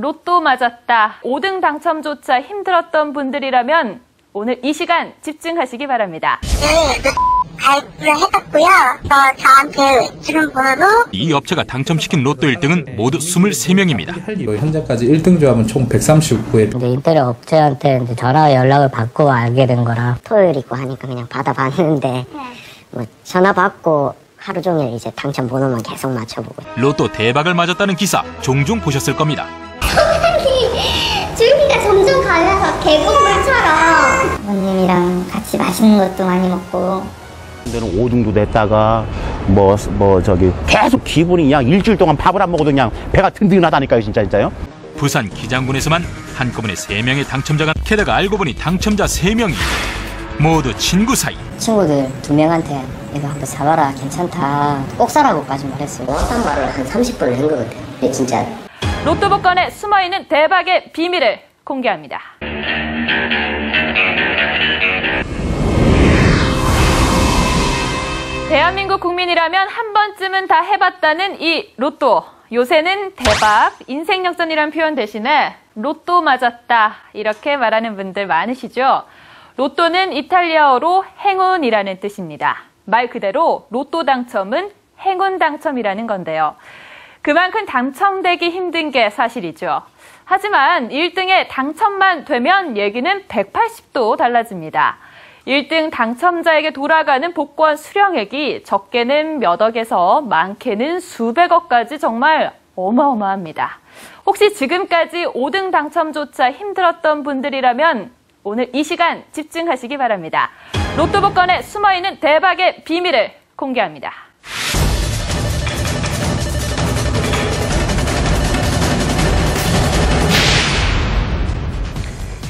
로또 맞았다. 5등 당첨조차 힘들었던 분들이라면 오늘 이 시간 집중하시기 바랍니다. 발표를 해봤고요. 저한테 주는 번호로 이 업체가 당첨시킨 로또 1등은 모두 23명입니다. 현재까지 1등 조합은 총 139회. 근데 인테리어 업체한테 전화 연락을 받고 알게 된 거라 토요일이고 하니까 그냥 받아봤는데 뭐 전화 받고 하루 종일 이제 당첨 번호만 계속 맞춰보고. 로또 대박을 맞았다는 기사 종종 보셨을 겁니다. 줄기가 점점 갈라서 계곡물처럼 부모님이랑 같이 맛있는 것도 많이 먹고. 근데는 5등도 냈다가 계속 기분이 그냥 일주일 동안 밥을 안 먹어도 그냥 배가 든든하다니까요, 진짜요. 부산 기장군에서만 한꺼번에 3명의 당첨자가, 게다가 알고 보니 당첨자 3명이 모두 친구 사이. 친구들 2명한테 이거 한번 사봐라, 괜찮다, 꼭 사라고까지 말했어요. 어떤 말을 한 30번을 한 것 같아요. 진짜 로또 복권에 숨어있는 대박의 비밀을 공개합니다. 대한민국 국민이라면 한 번쯤은 다 해봤다는 이 로또. 요새는 대박, 인생역전이란 표현 대신에 로또 맞았다 이렇게 말하는 분들 많으시죠? 로또는 이탈리아어로 행운이라는 뜻입니다. 말 그대로 로또 당첨은 행운 당첨이라는 건데요. 그만큼 당첨되기 힘든 게 사실이죠. 하지만 1등에 당첨만 되면 얘기는 180도 달라집니다. 1등 당첨자에게 돌아가는 복권 수령액이 적게는 몇 억에서 많게는 수백억까지 정말 어마어마합니다. 혹시 지금까지 5등 당첨조차 힘들었던 분들이라면 오늘 이 시간 집중하시기 바랍니다. 로또 복권에 숨어있는 대박의 비밀을 공개합니다.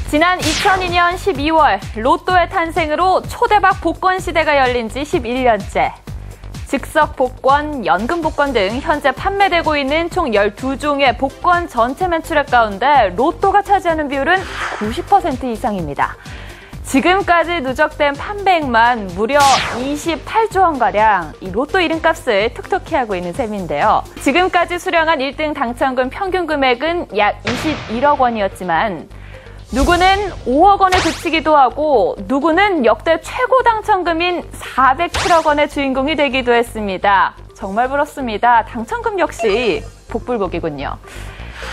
지난 2002년 12월 로또의 탄생으로 초대박 복권 시대가 열린 지 11년째. 즉석 복권, 연금 복권 등 현재 판매되고 있는 총 12종의 복권 전체 매출액 가운데 로또가 차지하는 비율은 90% 이상입니다. 지금까지 누적된 판매액만 무려 28조 원가량, 이 로또 이름값을 톡톡히 하고 있는 셈인데요. 지금까지 수령한 1등 당첨금 평균 금액은 약 21억 원이었지만 누구는 5억 원에 그치기도 하고 누구는 역대 최고 당첨금인 407억 원의 주인공이 되기도 했습니다. 정말 부럽습니다. 당첨금 역시 복불복이군요.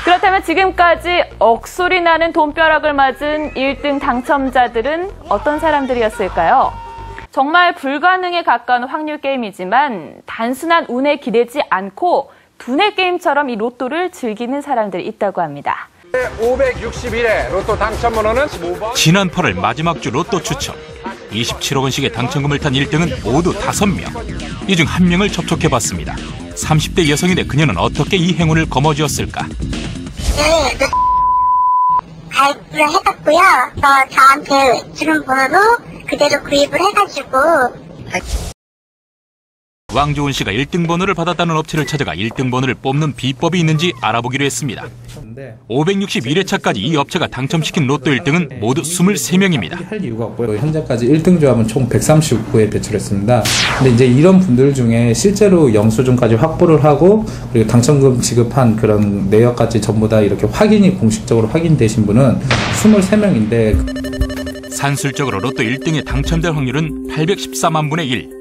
그렇다면 지금까지 억소리 나는 돈벼락을 맞은 1등 당첨자들은 어떤 사람들이었을까요? 정말 불가능에 가까운 확률 게임이지만 단순한 운에 기대지 않고 두뇌 게임처럼 이 로또를 즐기는 사람들이 있다고 합니다. 561회 로또 당첨번호는 15번. 지난 8월 마지막 주 로또 추첨. 27억 원씩의 당첨금을 탄 1등은 모두 5명. 이 중 1명을 접촉해봤습니다. 30대 여성인데 그녀는 어떻게 이 행운을 거머쥐었을까? 발표를 해봤고요. 저한테 주는 번호로 그대로 구입을 해가지고 왕조은 씨가 1등 번호를 받았다는 업체를 찾아가 1등 번호를 뽑는 비법이 있는지 알아보기로 했습니다. 561회차까지 이 업체가 당첨시킨 로또 1등은 모두 23명입니다. 할 이유가 없고요. 현재까지 1등 조합은 총 139회 배출했습니다. 근데 이제 이런 분들 중에 실제로 영수증까지 확보를 하고 그리고 당첨금 지급한 그런 내역까지 전부 다 이렇게 확인이 공식적으로 확인되신 분은 23명인데 산술적으로 로또 1등에 당첨될 확률은 814만 분의 1.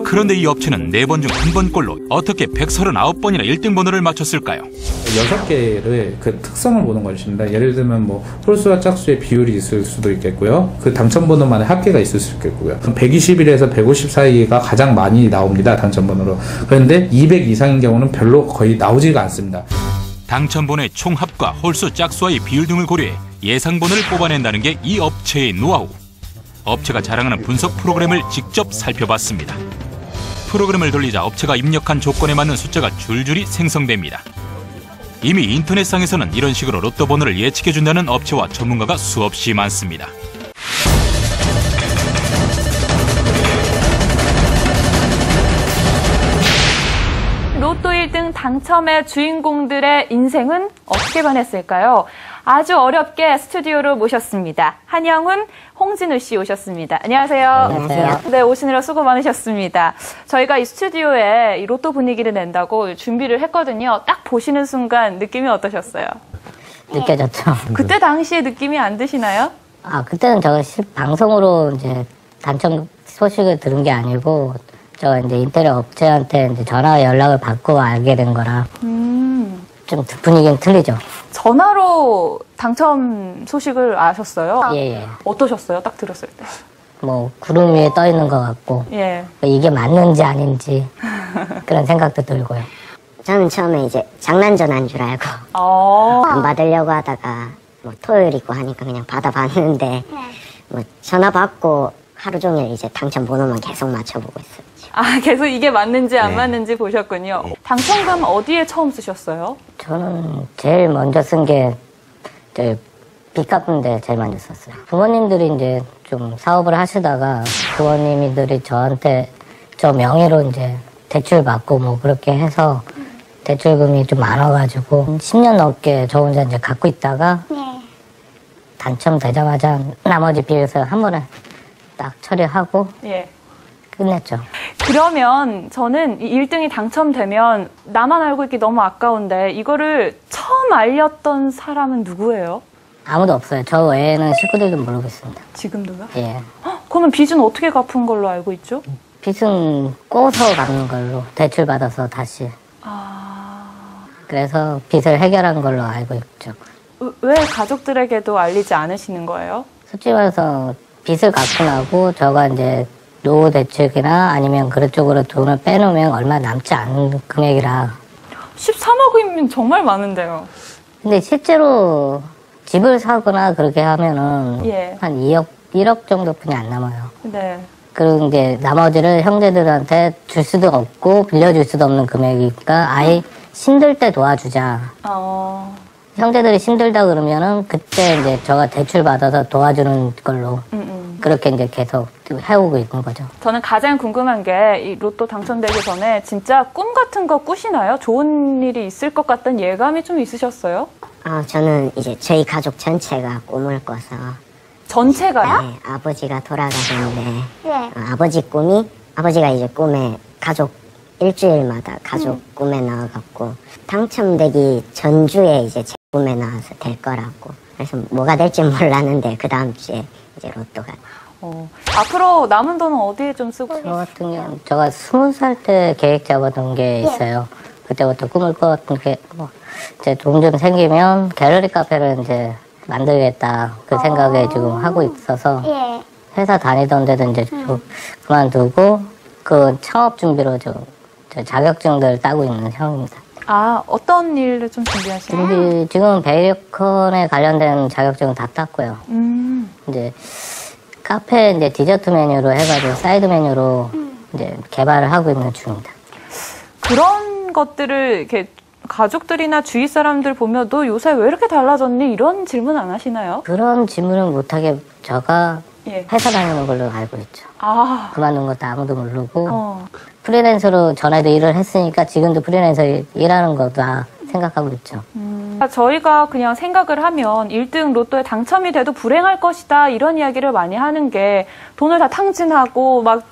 그런데 이 업체는 4번 중 1번꼴로 어떻게 139번이나 1등 번호를 맞췄을까요? 6개의 그 특성을 보는 것입니다. 예를 들면 뭐 홀수와 짝수의 비율이 있을 수도 있겠고요. 그 당첨번호만의 합계가 있을 수 있겠고요. 121에서 150 사이가 가장 많이 나옵니다. 당첨번호로. 그런데 200 이상인 경우는 별로 거의 나오지가 않습니다. 당첨번호의 총합과 홀수, 짝수와의 비율 등을 고려해 예상번호를 뽑아낸다는 게 이 업체의 노하우. 업체가 자랑하는 분석 프로그램을 직접 살펴봤습니다. 프로그램을 돌리자 업체가 입력한 조건에 맞는 숫자가 줄줄이 생성됩니다. 이미 인터넷상에서는 이런 식으로 로또 번호를 예측해준다는 업체와 전문가가 수없이 많습니다. 로또 1등 당첨 당첨의 주인공들의 인생은 어떻게 변했을까요? 아주 어렵게 스튜디오로 모셨습니다. 한영훈, 홍진우 씨 오셨습니다. 안녕하세요. 안녕하세요. 네, 오시느라 수고 많으셨습니다. 저희가 이 스튜디오에 이 로또 분위기를 낸다고 준비를 했거든요. 딱 보시는 순간 느낌이 어떠셨어요? 느껴졌죠. 그때 당시에 느낌이 안 드시나요? 아, 그때는 제가 방송으로 이제 당첨 소식을 들은 게 아니고, 저 이제 인테리어 업체한테 이제 전화 연락을 받고 알게 된 거라, 좀 분위기는 틀리죠. 전화로 당첨 소식을 아셨어요? 예. 어떠셨어요? 딱 들었을 때. 뭐, 구름 위에 떠 있는 것 같고, 예. 이게 맞는지 아닌지, 그런 생각도 들고요. 저는 처음에 이제 장난 전화인 줄 알고, 안 받으려고 하다가, 뭐, 토요일이고 하니까 그냥 받아봤는데, 뭐, 전화 받고 하루 종일 이제 당첨 번호만 계속 맞춰보고 있어요. 아, 계속 이게 맞는지 안 맞는지 보셨군요. 당첨금 어디에 처음 쓰셨어요? 저는 제일 먼저 쓴 게, 빚 갚는데 제일 먼저 썼어요. 부모님들이 이제 좀 사업을 하시다가 부모님들이 저한테 저 명의로 이제 대출 받고 뭐 그렇게 해서 대출금이 좀 많아가지고 10년 넘게 저 혼자 이제 갖고 있다가 당첨되자마자 나머지 빚을 한 번에 딱 처리하고 예. 끝냈죠. 그러면 저는 이 1등이 당첨되면 나만 알고 있기 너무 아까운데 이거를 처음 알렸던 사람은 누구예요? 아무도 없어요. 저 외에는 식구들도 모르고 있습니다. 지금도요? 예. 그러면 빚은 어떻게 갚은 걸로 알고 있죠? 빚은 꼬서 갚는 걸로 대출 받아서 다시. 그래서 빚을 해결한 걸로 알고 있죠. 왜 가족들에게도 알리지 않으시는 거예요? 솔직히 말해서 빚을 갚고 나고 저가 이제 노후 대책이나 아니면 그런 쪽으로 돈을 빼놓으면 얼마 남지 않은 금액이라. 13억이면 정말 많은데요. 근데 실제로 집을 사거나 그렇게 하면은 예. 한 1억 정도뿐이 안 남아요. 네. 그리고 이제 나머지를 형제들한테 줄 수도 없고 빌려줄 수도 없는 금액이니까 아예 힘들 때 도와주자. 형제들이 힘들다 그러면은 그때 이제 저가 대출 받아서 도와주는 걸로 그렇게 이제 계속 해오고 있는 거죠. 저는 가장 궁금한 게 이 로또 당첨되기 전에 진짜 꿈 같은 거 꾸시나요? 좋은 일이 있을 것 같다는 예감이 좀 있으셨어요? 저는 이제 저희 가족 전체가 꿈을 꿔서. 전체가요? 네, 아버지가 돌아가셨는데 아버지 꿈이 아버지가 이제 꿈에 가족 일주일마다 가족 꿈에 나와갖고 당첨되기 전주에 이제 제 꿈에 나와서 될 거라고. 그래서 뭐가 될지 몰랐는데 그 다음 주에 이제 로또가. 앞으로 남은 돈은 어디에 좀 쓰고? 저 같은 경우는 제가 20살 때 계획 잡았던 게 있어요. 그때부터 꿈을 꿨던 게 뭐 이제 돈 좀 생기면 갤러리 카페를 이제 만들겠다 그 생각에 지금 하고 있어서 회사 다니던 데도 이제 좀 그만두고 그 창업 준비로 저 자격증들 따고 있는 상황입니다. 아, 어떤 일을 좀 준비하시나요? 지금 베이컨에 관련된 자격증은 다 땄고요. 이제 카페 이제 디저트 메뉴로 해가지고 사이드 메뉴로 이제 개발을 하고 있는 중입니다. 그런 것들을 이렇게 가족들이나 주위 사람들 보면 너 요새 왜 이렇게 달라졌니? 이런 질문 안 하시나요? 그런 질문은 못하게 제가 회사 다니는 걸로 알고 있죠. 그만둔 것도 아무도 모르고 프리랜서로 전에도 일을 했으니까 지금도 프리랜서 일하는 거다 생각하고 있죠. 저희가 그냥 생각을 하면 1등 로또에 당첨이 돼도 불행할 것이다 이런 이야기를 많이 하는 게 돈을 다 탕진하고 막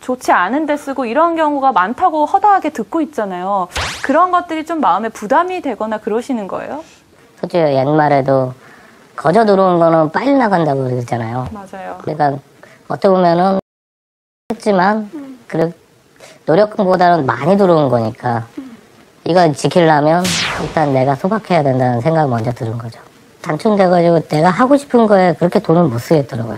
좋지 않은 데 쓰고 이런 경우가 많다고 허다하게 듣고 있잖아요. 그런 것들이 좀 마음에 부담이 되거나 그러시는 거예요? 솔직히 옛말에도 거저 들어온 거는 빨리 나간다고 그러잖아요. 맞아요. 그러니까 어떻게 보면은 했지만 그래 노력보다는 많이 들어온 거니까 이거 지키려면 일단 내가 소박해야 된다는 생각이 먼저 들은 거죠. 당첨돼가지고 내가 하고 싶은 거에 그렇게 돈을 못 쓰겠더라고요.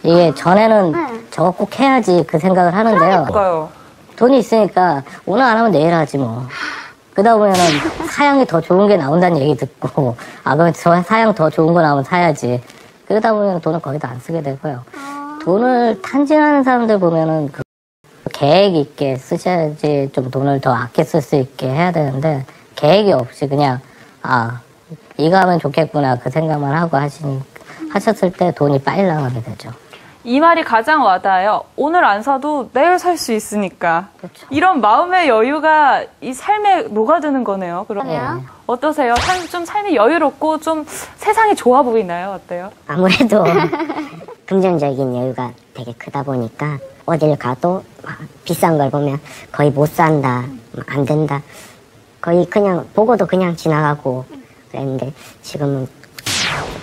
이게 전에는 저거 꼭 해야지 그 생각을 하는데요. 그러니까요. 돈이 있으니까 오늘 안 하면 내일 하지 뭐. 그러다 보면은 사양이 더 좋은 게 나온다는 얘기 듣고 그럼 저 사양 더 좋은 거 나오면 사야지. 그러다 보면 돈을 거의 다 안 쓰게 되고요. 돈을 탕진하는 사람들 보면은 계획 있게 쓰셔야지 좀 돈을 더 아껴 쓸 수 있게 해야 되는데 계획이 없이 그냥 이거 하면 좋겠구나 그 생각만 하고 하셨을 때 돈이 빨리 나가게 되죠. 이 말이 가장 와닿아요. 오늘 안 사도 내일 살 수 있으니까. 그렇죠. 이런 마음의 여유가 이 삶에 녹아드는 거네요. 그러면 네. 어떠세요? 좀 삶이 여유롭고 좀 세상이 좋아 보이나요? 어때요? 아무래도 금전적인 여유가 되게 크다 보니까 어딜 가도 비싼 걸 보면 거의 못 산다, 안 된다. 거의 그냥 보고도 그냥 지나가고 그랬는데 지금은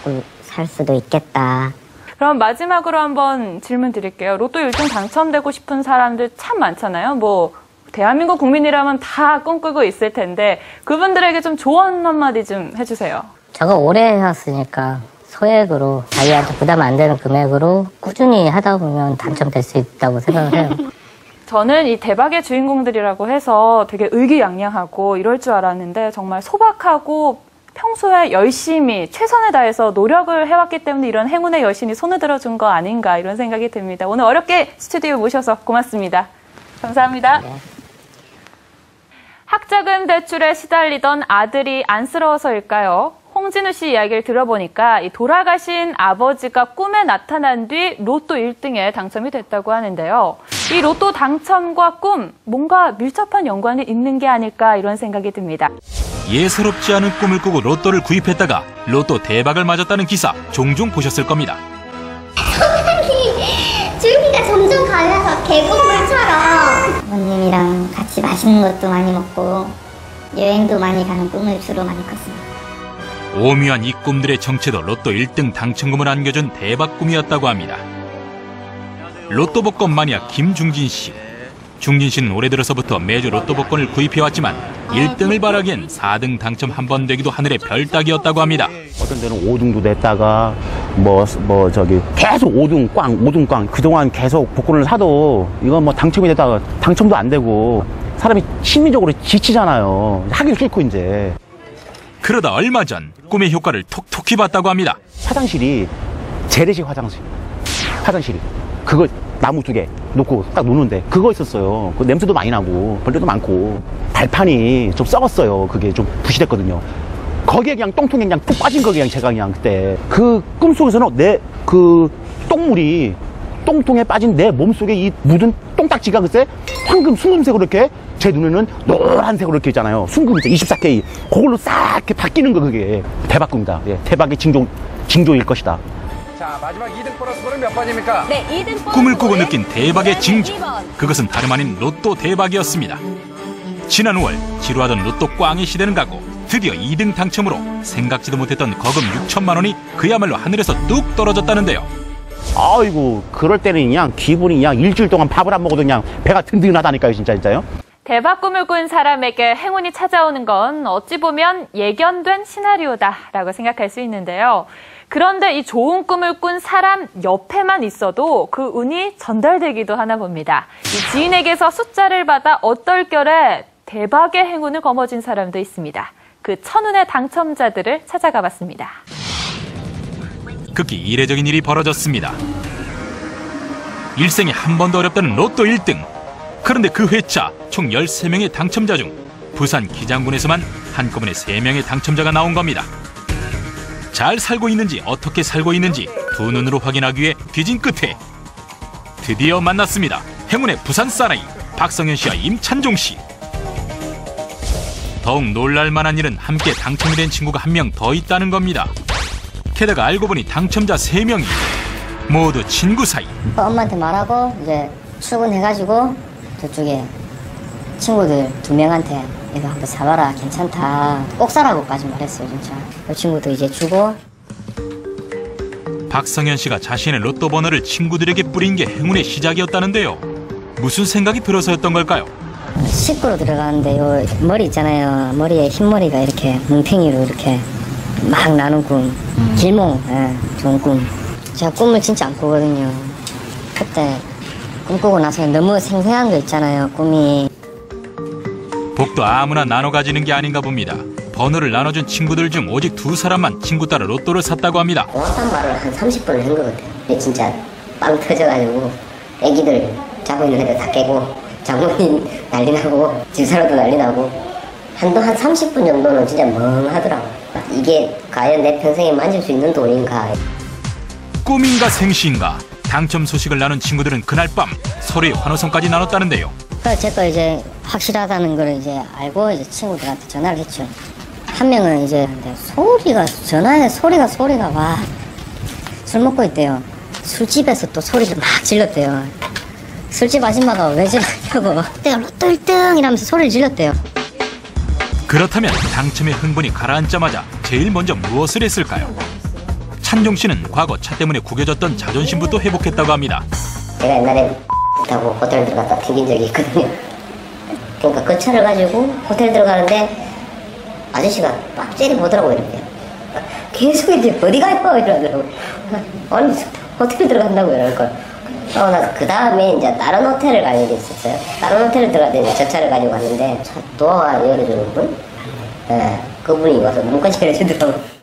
조금 살 수도 있겠다. 그럼 마지막으로 한번 질문 드릴게요. 로또 1등 당첨되고 싶은 사람들 참 많잖아요. 뭐 대한민국 국민이라면 다 꿈꾸고 있을 텐데 그분들에게 좀 조언 한마디 좀 해주세요. 저거 오래 해왔으니까 소액으로 자기한테 부담 안 되는 금액으로 꾸준히 하다 보면 당첨될 수 있다고 생각을 해요. 저는 이 대박의 주인공들이라고 해서 되게 의기양양하고 이럴 줄 알았는데 정말 소박하고 평소에 열심히 최선을 다해서 노력을 해왔기 때문에 이런 행운의 여신이 손을 들어준 거 아닌가 이런 생각이 듭니다. 오늘 어렵게 스튜디오에 모셔서 고맙습니다. 감사합니다. 네. 학자금 대출에 시달리던 아들이 안쓰러워서일까요? 홍진우 씨 이야기를 들어보니까 이 돌아가신 아버지가 꿈에 나타난 뒤 로또 1등에 당첨이 됐다고 하는데요. 이 로또 당첨과 꿈, 뭔가 밀접한 연관이 있는 게 아닐까 이런 생각이 듭니다. 예사롭지 않은 꿈을 꾸고 로또를 구입했다가 로또 대박을 맞았다는 기사 종종 보셨을 겁니다. 줄기가 점점 갈라서 계곡물처럼 부모님이랑 같이 맛있는 것도 많이 먹고 여행도 많이 가는 꿈을 주로 많이 꿨습니다. 오묘한 이 꿈들의 정체도 로또 1등 당첨금을 안겨준 대박 꿈이었다고 합니다. 로또 복권 마니아 김중진 씨. 중진 씨는 올해 들어서부터 매주 로또 복권을 구입해왔지만 1등을 바라기엔 4등 당첨 한 번 되기도 하늘의 별 따기였다고 합니다. 어떤 데는 5등도 냈다가 계속 5등 꽝 그동안 계속 복권을 사도 이건 뭐 당첨이 됐다가 당첨도 안 되고 사람이 심리적으로 지치잖아요. 하기 싫고 이제. 그러다 얼마 전 꿈의 효과를 톡톡히 봤다고 합니다. 화장실이 재래식 화장실이 그거 나무 2개 놓고 딱 놓는데 그거 있었어요. 그 냄새도 많이 나고 벌레도 많고 발판이 좀 썩었어요. 그게 좀 부실했거든요. 거기에 그냥 똥통에 그냥 푹 빠진 거 그냥 제가 그냥 그때 그 꿈속에서는 내 그 똥물이 똥통에 빠진 내 몸속에 이 묻은 똥딱지가 글쎄 황금 순금색으로 이렇게 제 눈에는 노란색으로 이렇게 있잖아요. 순금색 24K 그걸로 싹 이렇게 바뀌는 거 그게 대박 꿈이다. 예, 대박의 징조일 것이다. 자, 마지막 2등 보너스 번은 몇 번입니까? 네, 2등 꿈을 꾸고 느낀 대박의 징조. 그것은 다름 아닌 로또 대박이었습니다. 지난 5월 지루하던 로또 꽝의 시대는 가고 드디어 2등 당첨으로 생각지도 못했던 거금 6천만 원이 그야말로 하늘에서 뚝 떨어졌다는데요. 아이고 그럴 때는 그냥 기분이 그냥 일주일 동안 밥을 안 먹어도 그냥 배가 든든하다니까요. 진짜요. 대박 꿈을 꾼 사람에게 행운이 찾아오는 건 어찌 보면 예견된 시나리오다라고 생각할 수 있는데요. 그런데 이 좋은 꿈을 꾼 사람 옆에만 있어도 그 운이 전달되기도 하나 봅니다. 이 지인에게서 숫자를 받아 얼떨결에 대박의 행운을 거머쥔 사람도 있습니다. 그 천운의 당첨자들을 찾아가 봤습니다. 극히 이례적인 일이 벌어졌습니다. 일생에 한 번도 어렵다는 로또 1등. 그런데 그 회차 총 13명의 당첨자 중 부산 기장군에서만 한꺼번에 3명의 당첨자가 나온 겁니다. 잘 살고 있는지 어떻게 살고 있는지 두 눈으로 확인하기 위해 뒤진 끝에 드디어 만났습니다. 행운의 부산 사나이 박성현 씨와 임찬종 씨. 더욱 놀랄만한 일은 함께 당첨이 된 친구가 한 명 더 있다는 겁니다. 게다가 알고 보니 당첨자 3명이 모두 친구 사이. 엄마한테 말하고 이제 출근해가지고 저쪽에 친구들 2명한테 이거 한번 사봐라 괜찮다 꼭 사라고까지 말했어요. 진짜 그 친구도 이제 주고. 박성현 씨가 자신의 로또 번호를 친구들에게 뿌린 게 행운의 시작이었다는데요. 무슨 생각이 들어서였던 걸까요? 식구로 들어가는데 요 머리 있잖아요. 머리에 흰머리가 이렇게 뭉탱이로 이렇게 막 나는 꿈. 길몽. 예, 좋은 꿈. 제가 꿈을 진짜 안 꾸거든요. 그때 꿈 꾸고 나서 너무 생생한 거 있잖아요. 꿈이. 복도 아무나 나눠 가지는 게 아닌가 봅니다. 번호를 나눠준 친구들 중 오직 2사람만 친구 따라 로또를 샀다고 합니다. 고맙단 말을 한 30번을 한 것 같아요. 진짜 빵 터져가지고 애기들 자고 있는 애들 다 깨고 장모님 난리 나고 집사람도 난리 나고 한 30분 정도는 진짜 멍하더라고요. 이게 과연 내 평생에 만질 수 있는 돈인가. 꿈인가 생시인가 당첨 소식을 나눈 친구들은 그날 밤 서로의 환호성까지 나눴다는데요. 그래서 제가 이제 확실하다는 걸 이제 알고 이제 친구들한테 전화를 했죠. 한 명은 이제 전화에 소리가 와. 술 먹고 있대요. 술집에서 또 소리를 막 질렀대요. 술집 아줌마가 왜 질렀냐고. 내가 로또 1등 이러면서 소리를 질렀대요. 그렇다면 당첨의 흥분이 가라앉자마자 제일 먼저 무엇을 했을까요? 찬종 씨는 과거 차 때문에 구겨졌던 자존심부터 회복했다고 합니다. 제가 옛날에 타고 호텔 들어갔다 튕긴 적이 있거든요. 그러니까 그 차를 가지고 호텔 들어가는데 아저씨가 막 째려보더라고요. 이렇게 계속 이제 어디 갈 거야 이러더라고요. 아니 호텔 들어간다고 이럴걸. 나 그 다음에 이제 다른 호텔을 갈 일이 있었어요. 다른 호텔을 들어갔더니 저 차를 가지고 갔는데 차 도어가 열어주는 분? 네, 그분이 와서 문까지 열어주더라고요.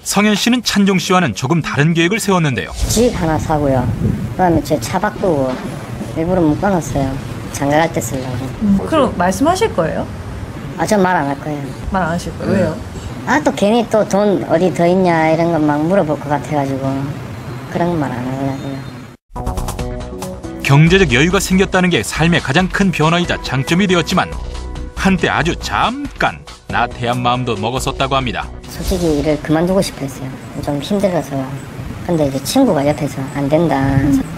성현 씨는 찬종 씨와는 조금 다른 계획을 세웠는데요. 집 하나 사고요. 그다음에 제 차 바꾸고 일부러 묶어놨어요. 장가 갈 때 쓰려고. 그럼 말씀하실 거예요? 전 말 안 할 거예요. 말 안 하실 거예요? 왜요? 또 괜히 또 돈 어디 더 있냐 이런 거 막 물어볼 것 같아가지고 그런 거 말 안 하려고요. 경제적 여유가 생겼다는 게 삶의 가장 큰 변화이자 장점이 되었지만 한때 아주 잠깐 나태한 마음도 먹었었다고 합니다. 솔직히 일을 그만두고 싶었어요. 좀 힘들어서요. 근데 이제 친구가 옆에서 안 된다.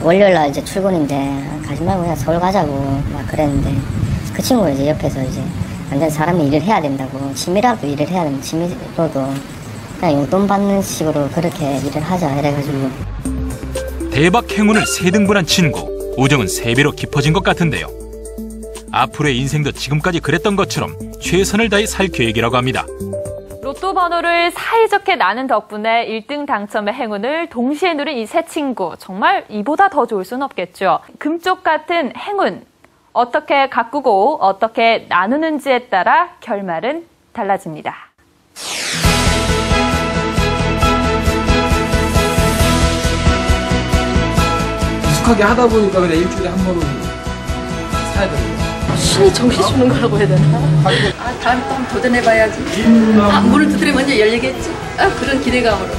월요일날 이제 출근인데 가지 말고 그냥 서울 가자고 막 그랬는데 그 친구가 이제 옆에서 이제 안 된 사람이 일을 해야 된다고 취미라도 일을 해야 되는 취미로도 그냥 용돈 받는 식으로 그렇게 일을 하자 이래가지고 대박 행운을 3등분한 친구. 우정은 3배로 깊어진 것 같은데요. 앞으로의 인생도 지금까지 그랬던 것처럼 최선을 다해 살 계획이라고 합니다. 로또 번호를 사이좋게 나눈 덕분에 1등 당첨의 행운을 동시에 누린 이 세 친구. 정말 이보다 더 좋을 순 없겠죠. 금쪽 같은 행운. 어떻게 가꾸고 어떻게 나누는지에 따라 결말은 달라집니다. 익숙하게 하다 보니까 그냥 일주일에 한 번은 사야 되는 거야. 신이 정신 주는 거라고 해야 되나? 다음에 또 한번 도전해봐야지. 문을 두드리면 먼저 열리겠지? 그런 기대감으로.